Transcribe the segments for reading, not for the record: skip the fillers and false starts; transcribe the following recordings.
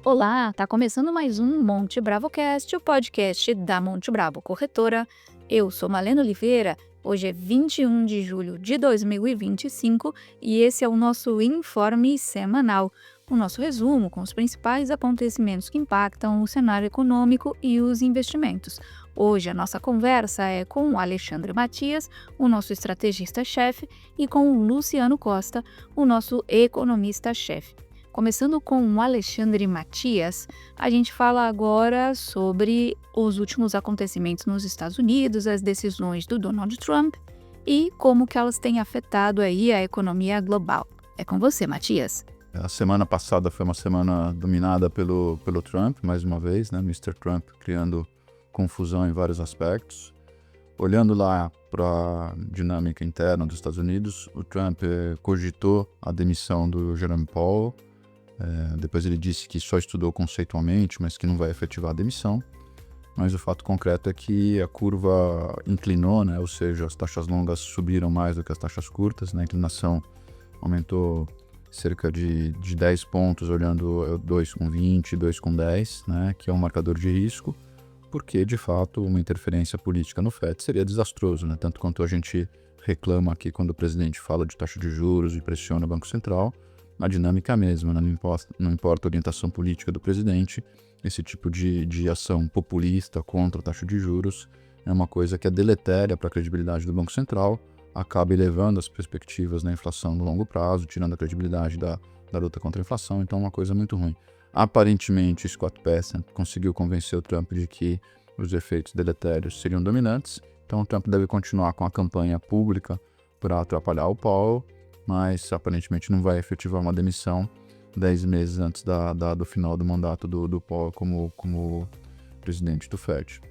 Olá, tá começando mais um Monte Bravo Cast, o podcast da Monte Bravo Corretora. Eu sou Malena Oliveira. Hoje é 21 de julho de 2025 e esse é o nosso informe semanal, o nosso resumo com os principais acontecimentos que impactam o cenário econômico e os investimentos. Hoje a nossa conversa é com o Alexandre Matias, o nosso estrategista-chefe, e com o Luciano Costa, o nosso economista-chefe. Começando com o Alexandre Matias, a gente fala agora sobre os últimos acontecimentos nos Estados Unidos, as decisões do Donald Trump e como que elas têm afetado aí a economia global. É com você, Matias. A semana passada foi uma semana dominada pelo Trump, mais uma vez, né? Mr. Trump criando confusão em vários aspectos. Olhando lá para a dinâmica interna dos Estados Unidos, o Trump cogitou a demissão do Jerome Powell. Depois ele disse que só estudou conceitualmente, mas que não vai efetivar a demissão. Mas o fato concreto é que a curva inclinou, né? Ou seja, as taxas longas subiram mais do que as taxas curtas, né? A inclinação aumentou cerca de 10 pontos, olhando 2,20, 2,10, né? Que é um marcador de risco, porque, de fato, uma interferência política no FED seria desastroso, né? Tanto quanto a gente reclama aqui quando o presidente fala de taxa de juros e pressiona o Banco Central, a dinâmica é a mesma, né? Não importa a orientação política do presidente, esse tipo de ação populista contra a taxa de juros é uma coisa que é deletéria para a credibilidade do Banco Central, acaba elevando as perspectivas na inflação no longo prazo, tirando a credibilidade da luta contra a inflação, então é uma coisa muito ruim. Aparentemente, Scott Bessent conseguiu convencer o Trump de que os efeitos deletérios seriam dominantes, então o Trump deve continuar com a campanha pública para atrapalhar o Powell, mas aparentemente não vai efetivar uma demissão 10 meses antes do final do mandato do Powell como presidente do FED.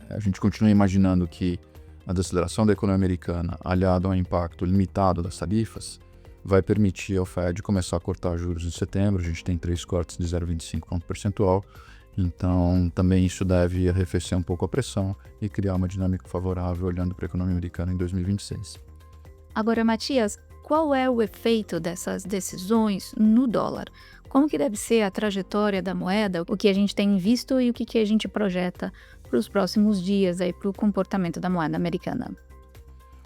A gente continua imaginando que a desaceleração da economia americana, aliado ao impacto limitado das tarifas, vai permitir ao FED começar a cortar juros em setembro. A gente tem 3 cortes de 0,25 ponto percentual, então também isso deve arrefecer um pouco a pressão e criar uma dinâmica favorável olhando para a economia americana em 2026. Agora, Matias, qual é o efeito dessas decisões no dólar? Como que deve ser a trajetória da moeda, o que a gente tem visto e o que a gente projeta para os próximos dias aí para o comportamento da moeda americana?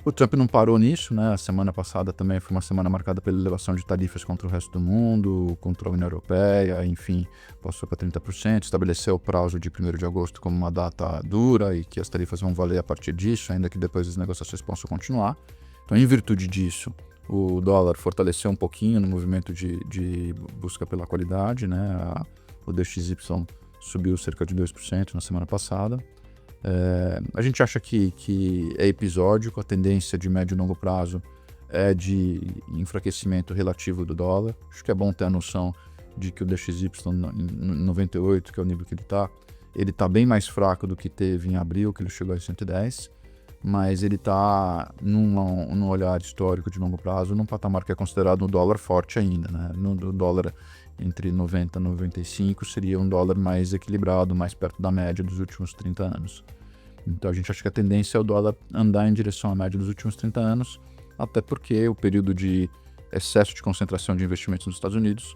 O Trump não parou nisso, né? A semana passada também foi uma semana marcada pela elevação de tarifas contra o resto do mundo, contra a União Europeia, enfim, passou para 30%, estabeleceu o prazo de 1º de agosto como uma data dura e que as tarifas vão valer a partir disso, ainda que depois as negociações possam continuar. Então, em virtude disso, o dólar fortaleceu um pouquinho no movimento de busca pela qualidade, né? O DXY subiu cerca de 2% na semana passada. A gente acha que é episódico, a tendência de médio e longo prazo é de enfraquecimento relativo do dólar. Acho que é bom ter a noção de que o DXY em 98, que é o nível que ele está bem mais fraco do que teve em abril, que ele chegou a 110, mas ele está num olhar histórico de longo prazo, num patamar que é considerado um dólar forte ainda, né? No dólar entre 90 e 95 seria um dólar mais equilibrado, mais perto da média dos últimos 30 anos. Então a gente acha que a tendência é o dólar andar em direção à média dos últimos 30 anos, até porque o período de excesso de concentração de investimentos nos Estados Unidos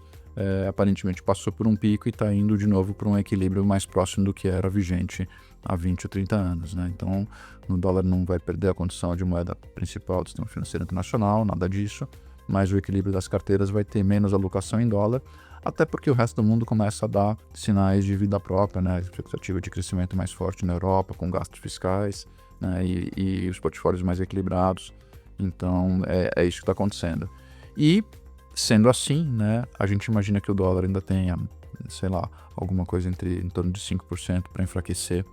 aparentemente passou por um pico e está indo de novo para um equilíbrio mais próximo do que era vigente há 20 ou 30 anos, né? Então o dólar não vai perder a condição de moeda principal do sistema financeiro internacional, nada disso, mas o equilíbrio das carteiras vai ter menos alocação em dólar, até porque o resto do mundo começa a dar sinais de vida própria, né? Expectativa de crescimento mais forte na Europa, com gastos fiscais, né? E os portfólios mais equilibrados. Então, é isso que está acontecendo. E, sendo assim, né, a gente imagina que o dólar ainda tenha, sei lá, alguma coisa em torno de 5% para enfraquecer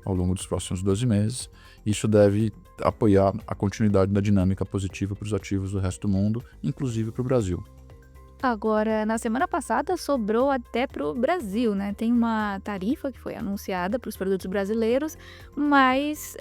ao longo dos próximos 12 meses. Isso deve apoiar a continuidade da dinâmica positiva para os ativos do resto do mundo, inclusive para o Brasil. Agora, na semana passada sobrou até para o Brasil, né? Tem uma tarifa que foi anunciada para os produtos brasileiros, mas,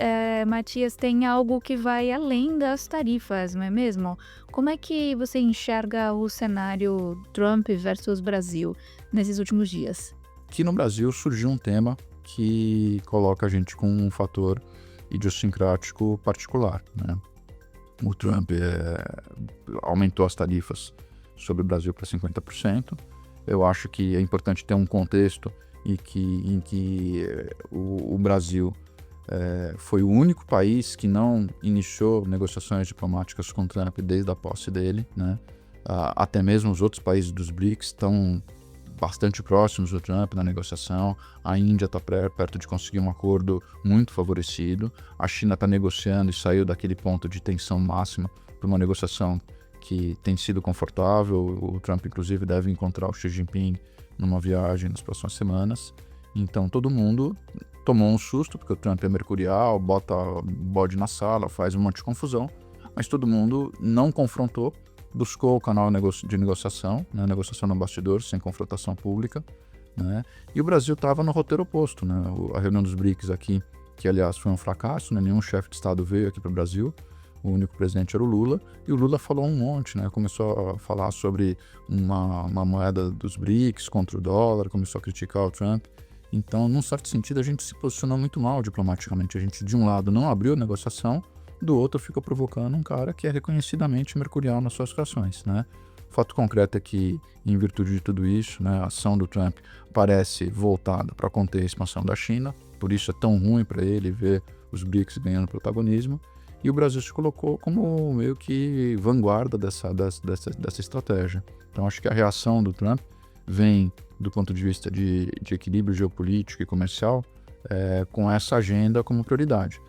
Matias, tem algo que vai além das tarifas, não é mesmo? Como é que você enxerga o cenário Trump versus Brasil nesses últimos dias? Aqui no Brasil surgiu um tema que coloca a gente com um fator idiosincrático particular, né? O Trump aumentou as tarifas sobre o Brasil para 50%. Eu acho que é importante ter um contexto em que o Brasil foi o único país que não iniciou negociações diplomáticas com Trump desde a posse dele, né? Até mesmo os outros países dos BRICS estão bastante próximos do Trump na negociação. A Índia está perto de conseguir um acordo muito favorecido. A China está negociando e saiu daquele ponto de tensão máxima para uma negociação que tem sido confortável. O Trump, inclusive, deve encontrar o Xi Jinping numa viagem nas próximas semanas. Então, todo mundo tomou um susto, porque o Trump é mercurial, bota bode na sala, faz um monte de confusão, mas todo mundo não confrontou, buscou o canal de negociação, né, negociação no bastidor, sem confrontação pública, né, e o Brasil estava no roteiro oposto, né, a reunião dos BRICS aqui, que aliás foi um fracasso, né, nenhum chefe de Estado veio aqui para o Brasil, o único presidente era o Lula, e o Lula falou um monte, né, começou a falar sobre uma moeda dos BRICS contra o dólar, começou a criticar o Trump. Então, num certo sentido, a gente se posicionou muito mal diplomaticamente. A gente, de um lado, não abriu a negociação, do outro fica provocando um cara que é reconhecidamente mercurial nas suas ações, né? O fato concreto é que, em virtude de tudo isso, né, a ação do Trump parece voltada para conter a expansão da China, por isso é tão ruim para ele ver os BRICS ganhando protagonismo, e o Brasil se colocou como meio que vanguarda dessa estratégia. Então, acho que a reação do Trump vem do ponto de vista de equilíbrio geopolítico e comercial, com essa agenda como prioridade.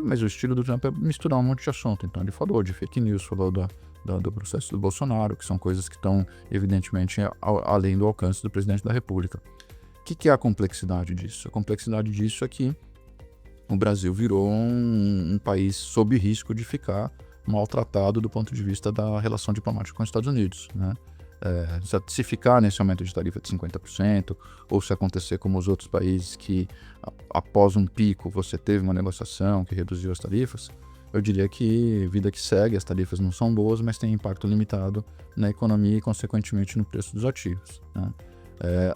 Mas o estilo do Trump é misturar um monte de assunto. Então ele falou de fake news, falou do processo do Bolsonaro, que são coisas que estão evidentemente além do alcance do presidente da República. O que é a complexidade disso? A complexidade disso é que o Brasil virou um país sob risco de ficar maltratado do ponto de vista da relação diplomática com os Estados Unidos, né? Se ficar nesse aumento de tarifa de 50%, ou se acontecer como os outros países que, após um pico, você teve uma negociação que reduziu as tarifas, eu diria que vida que segue, as tarifas não são boas, mas tem impacto limitado na economia e, consequentemente, no preço dos ativos, né?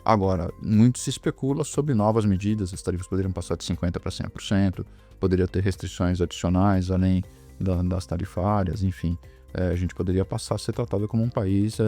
Agora, muito se especula sobre novas medidas, as tarifas poderiam passar de 50% para 100%, poderia ter restrições adicionais além das tarifárias, enfim. A gente poderia passar a ser tratado como um país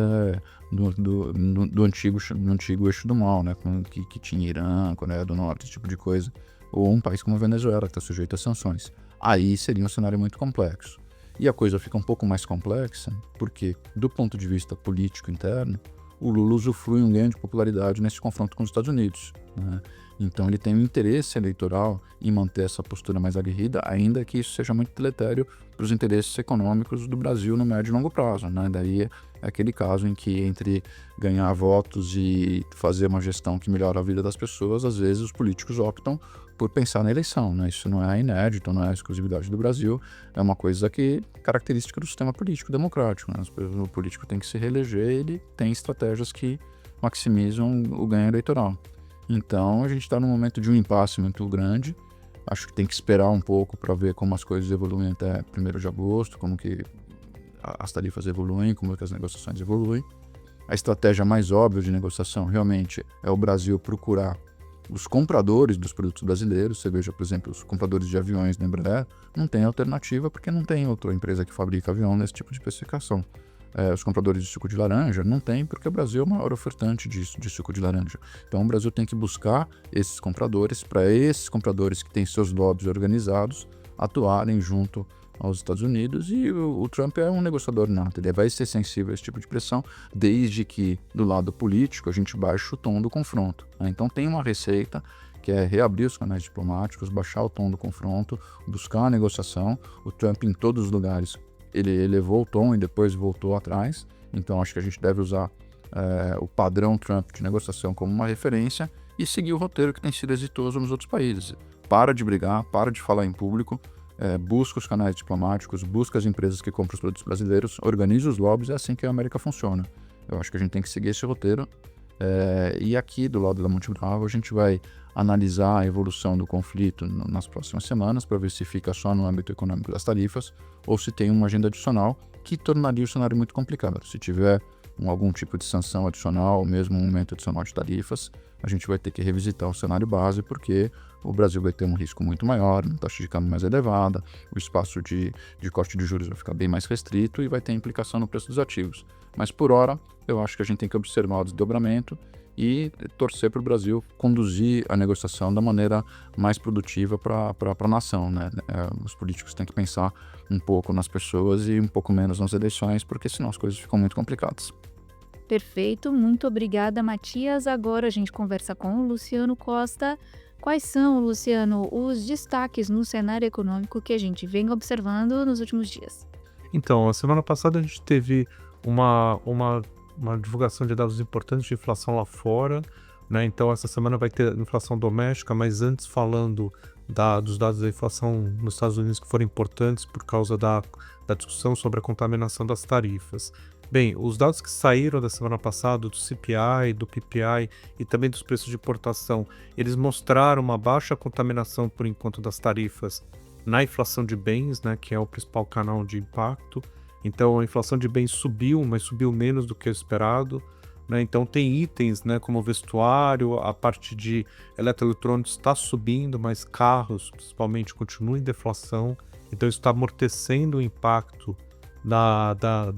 do antigo eixo do mal, né? Que tinha Irã, Coreia do Norte, esse tipo de coisa. Ou um país como a Venezuela, que está sujeito a sanções. Aí seria um cenário muito complexo. E a coisa fica um pouco mais complexa, porque, do ponto de vista político interno, o Lula usufrui um ganho de popularidade nesse confronto com os Estados Unidos, né? Então ele tem um interesse eleitoral em manter essa postura mais aguerrida, ainda que isso seja muito deletério para os interesses econômicos do Brasil no médio e longo prazo, né? Daí é aquele caso em que, entre ganhar votos e fazer uma gestão que melhora a vida das pessoas, às vezes os políticos optam por pensar na eleição, né? Isso não é inédito, não é exclusividade do Brasil, é uma coisa que é característica do sistema político democrático, né? O político tem que se reeleger, ele tem estratégias que maximizam o ganho eleitoral. Então, a gente está num momento de um impasse muito grande. Acho que tem que esperar um pouco para ver como as coisas evoluem até 1º de agosto, como que as tarifas evoluem, como que as negociações evoluem. A estratégia mais óbvia de negociação, realmente, é o Brasil procurar os compradores dos produtos brasileiros. Você veja, por exemplo, os compradores de aviões da Embraer não tem alternativa porque não tem outra empresa que fabrica avião nesse tipo de especificação. Os compradores de suco de laranja não tem, porque o Brasil é o maior ofertante de suco de laranja. Então o Brasil tem que buscar esses compradores, para esses compradores que têm seus lobbies organizados atuarem junto aos Estados Unidos, e o Trump é um negociador nato, ele vai ser sensível a esse tipo de pressão, desde que do lado político a gente baixe o tom do confronto, né? Então tem uma receita que é reabrir os canais diplomáticos, baixar o tom do confronto, buscar a negociação. O Trump em todos os lugares ele elevou o tom e depois voltou atrás, então acho que a gente deve usar o padrão Trump de negociação como uma referência e seguir o roteiro que tem sido exitoso nos outros países. Para de brigar, para de falar em público, busca os canais diplomáticos, busca as empresas que compram os produtos brasileiros, organiza os lobbies, é assim que a América funciona. Eu acho que a gente tem que seguir esse roteiro. E aqui, do lado da Monte Bravo, a gente vai analisar a evolução do conflito nas próximas semanas para ver se fica só no âmbito econômico das tarifas ou se tem uma agenda adicional que tornaria o cenário muito complicado. Se tiver algum tipo de sanção adicional, ou mesmo um aumento adicional de tarifas, a gente vai ter que revisitar o cenário base, porque o Brasil vai ter um risco muito maior, uma taxa de câmbio mais elevada, o espaço de corte de juros vai ficar bem mais restrito e vai ter implicação no preço dos ativos. Mas por hora, eu acho que a gente tem que observar o desdobramento e torcer para o Brasil conduzir a negociação da maneira mais produtiva para a nação, né? Os políticos têm que pensar um pouco nas pessoas e um pouco menos nas eleições, porque senão as coisas ficam muito complicadas. Perfeito, muito obrigada, Matias. Agora a gente conversa com o Luciano Costa. Quais são, Luciano, os destaques no cenário econômico que a gente vem observando nos últimos dias? Então, a semana passada a gente teve uma divulgação de dados importantes de inflação lá fora, né? Então, essa semana vai ter inflação doméstica, mas antes falando dos dados da inflação nos Estados Unidos que foram importantes por causa da discussão sobre a contaminação das tarifas. Bem, os dados que saíram da semana passada, do CPI, do PPI e também dos preços de importação, eles mostraram uma baixa contaminação por enquanto das tarifas na inflação de bens, né, que é o principal canal de impacto. Então a inflação de bens subiu, mas subiu menos do que o esperado, né? Então tem itens, né, como vestuário, a parte de eletroeletrônicos está subindo, mas carros principalmente continuam em deflação. Então isso está amortecendo o impacto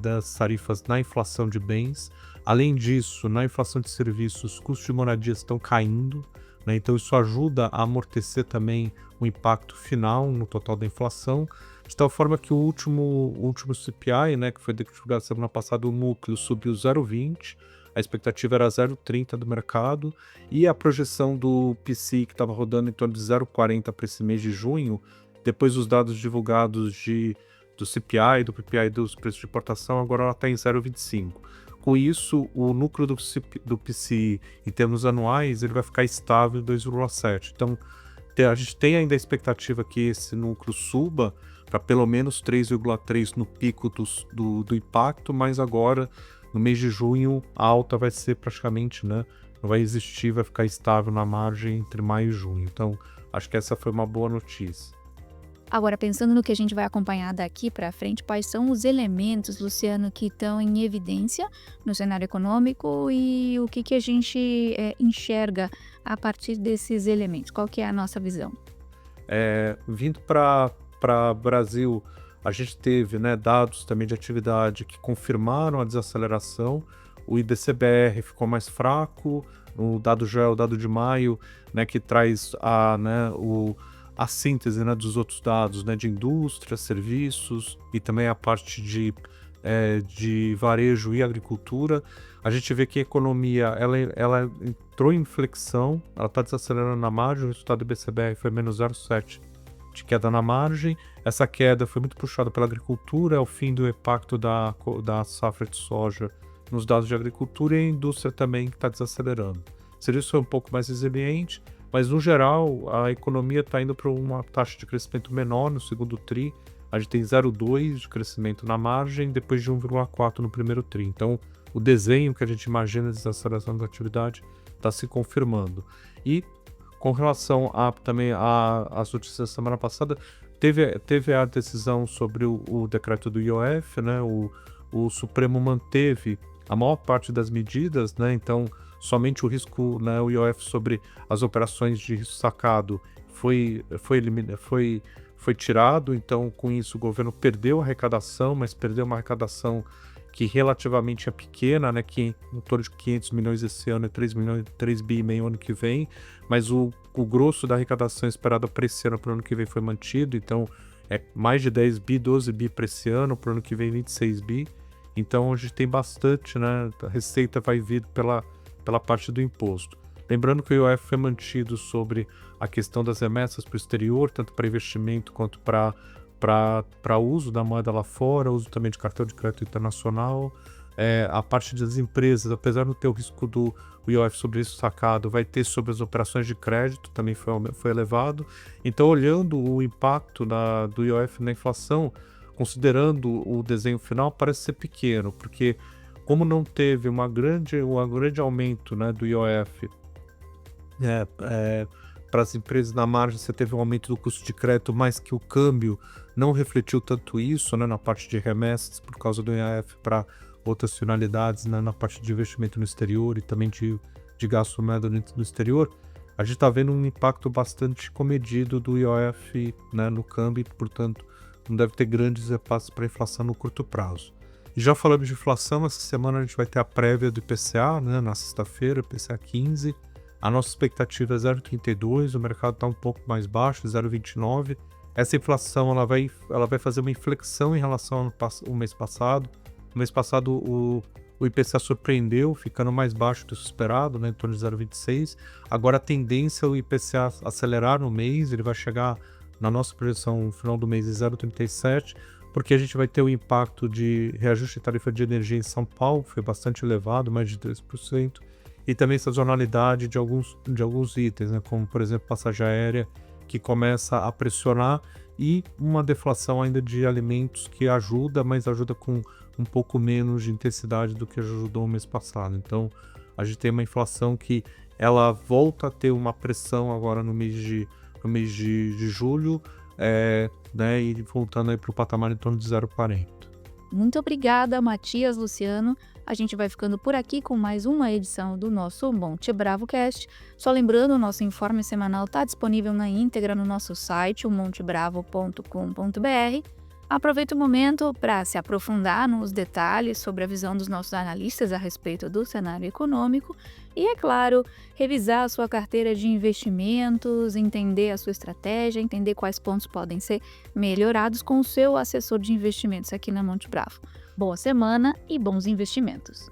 das tarifas na inflação de bens. Além disso, na inflação de serviços, os custos de moradia estão caindo, né? Então isso ajuda a amortecer também o impacto final no total da inflação, de tal forma que o último CPI, né, que foi divulgado semana passada, o núcleo subiu 0,20, a expectativa era 0,30 do mercado, e a projeção do PCI, que estava rodando em torno de 0,40 para esse mês de junho, depois dos dados divulgados do CPI, do PPI dos preços de importação, agora ela está em 0,25. Com isso, o núcleo do PCI, em termos anuais, ele vai ficar estável em 2,7. Então, a gente tem ainda a expectativa que esse núcleo suba para pelo menos 3,3 no pico do impacto, mas agora, no mês de junho, a alta vai ser praticamente, né, não vai existir, vai ficar estável na margem entre maio e junho. Então, acho que essa foi uma boa notícia. Agora, pensando no que a gente vai acompanhar daqui para frente, quais são os elementos, Luciano, que estão em evidência no cenário econômico e o que a gente enxerga a partir desses elementos? Qual que é a nossa visão? Vindo para Brasil, a gente teve, né, dados também de atividade que confirmaram a desaceleração. O IBC-BR ficou mais fraco, o dado já é o dado de maio, né, que traz a síntese, né, dos outros dados, né, de indústria, serviços e também a parte de varejo e agricultura. A gente vê que a economia ela entrou em inflexão, ela está desacelerando na margem, o resultado do IBC-BR foi menos 0,7 de queda na margem. Essa queda foi muito puxada pela agricultura, é o fim do impacto da safra de soja nos dados de agricultura e a indústria também que está desacelerando. O serviço foi um pouco mais resiliente, mas no geral a economia está indo para uma taxa de crescimento menor no segundo TRI. A gente tem 0,2 de crescimento na margem, depois de 1,4 no primeiro TRI. Então o desenho que a gente imagina de desaceleração da atividade está se confirmando. E com relação também às notícias da semana passada, teve a decisão sobre o decreto do IOF, né? O Supremo manteve a maior parte das medidas, né? Então somente o risco, né, o IOF sobre as operações de risco sacado foi tirado. Então com isso o governo perdeu a arrecadação, mas perdeu uma arrecadação que relativamente é pequena, né, que em torno de 500 milhões esse ano e 3 bi e meio ano que vem, mas o grosso da arrecadação esperada para esse ano para o ano que vem foi mantido. Então é mais de 10 bi, 12 bi para esse ano, para o ano que vem 26 bi. Então a gente tem bastante, né, a receita vai vir pela parte do imposto. Lembrando que o IOF foi mantido sobre a questão das remessas para o exterior, tanto para investimento quanto para uso da moeda lá fora, uso também de cartão de crédito internacional. A parte das empresas, apesar de não ter o risco do IOF sobre isso sacado, vai ter sobre as operações de crédito, também foi elevado. Então, olhando o impacto do IOF na inflação, considerando o desenho final, parece ser pequeno, porque como não teve um grande aumento, né, do IOF para as empresas na margem, você teve um aumento do custo de crédito, mas que o câmbio não refletiu tanto isso, né, na parte de remessas, por causa do IOF para outras finalidades, né, na parte de investimento no exterior e também de gasto moeda no exterior, a gente está vendo um impacto bastante comedido do IOF, né, no câmbio, portanto não deve ter grandes repasses para a inflação no curto prazo. E já falando de inflação, essa semana a gente vai ter a prévia do IPCA, né, na sexta-feira, IPCA 15. A nossa expectativa é 0,32, o mercado está um pouco mais baixo, 0,29. Essa inflação ela vai fazer uma inflexão em relação ao mês passado. No mês passado o IPCA surpreendeu, ficando mais baixo do esperado, né, em torno de 0,26. Agora a tendência é o IPCA acelerar no mês, ele vai chegar na nossa projeção no final do mês em 0,37, porque a gente vai ter o impacto de reajuste de tarifa de energia em São Paulo, que foi bastante elevado, mais de 3%, e também sazonalidade de alguns itens, né, como por exemplo passagem aérea, que começa a pressionar, e uma deflação ainda de alimentos que ajuda, mas ajuda com um pouco menos de intensidade do que ajudou no mês passado. Então a gente tem uma inflação que ela volta a ter uma pressão agora no mês de julho, né, e voltando aí para o patamar em torno de 0,40. Muito obrigada, Matias, Luciano. A gente vai ficando por aqui com mais uma edição do nosso Monte Bravo Cast. Só lembrando, o nosso informe semanal está disponível na íntegra no nosso site, o montebravo.com.br. Aproveita o momento para se aprofundar nos detalhes sobre a visão dos nossos analistas a respeito do cenário econômico e, é claro, revisar a sua carteira de investimentos, entender a sua estratégia, entender quais pontos podem ser melhorados com o seu assessor de investimentos aqui na Monte Bravo. Boa semana e bons investimentos!